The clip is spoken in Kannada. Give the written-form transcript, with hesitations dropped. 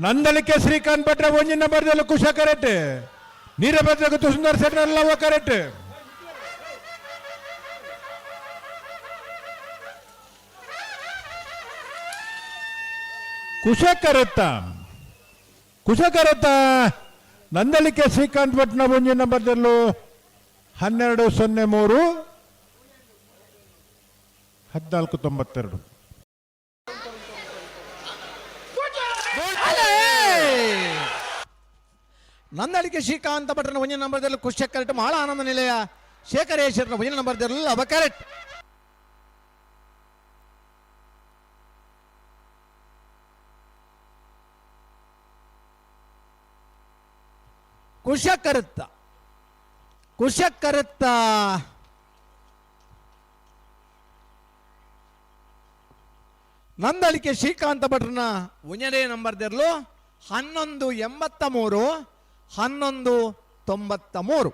ನಂದಲಿಕೆ ಶ್ರೀಕಾಂತ್ ಭಟ್ರ ಒಂಜಿನ ನಂಬರ್ದಲ್ಲ ಕುಶ ಕರೆಕ್ಟ್ ನೀರಭದ್ರ ಸುಂದರ್ ಸೆಟ್ರಲ್ಲವ ಕರೆಕ್ಟ್ ಕುಶ ಕರೆತ್ತ ನಂದಲಿಕೆ ಶ್ರೀಕಾಂತ್ ಭಟ್ನ ಒಂಜಿನ ನಂಬರ್ದಲ್ಲೂ 12-03 1492 ನಂದಳಿಕೆ ಶ್ರೀಕಾಂತ ಭಟ್ರನ ಒಂಜಿನ ನಂಬರ್ದಲ್ಲಿ ಕುಶ ಕರೆಕ್ಟ್ ಮಾಳ ಆನಂದ ನಿಲಯ ಶೇಖರೇಶ್ವರನ ಒಂಜಿನ ನಂಬರ್ದಲ್ಲಿ ಅವ ಕರೆಕ್ಟ್ ಕುಶ ಕರುತ್ತ ನಂದಳಿಕೆ ಶ್ರೀಕಾಂತ ಭಟ್ರನ ಒಂಜನೇ ನಂಬರ್ದಲ್ಲೂ 1183 1193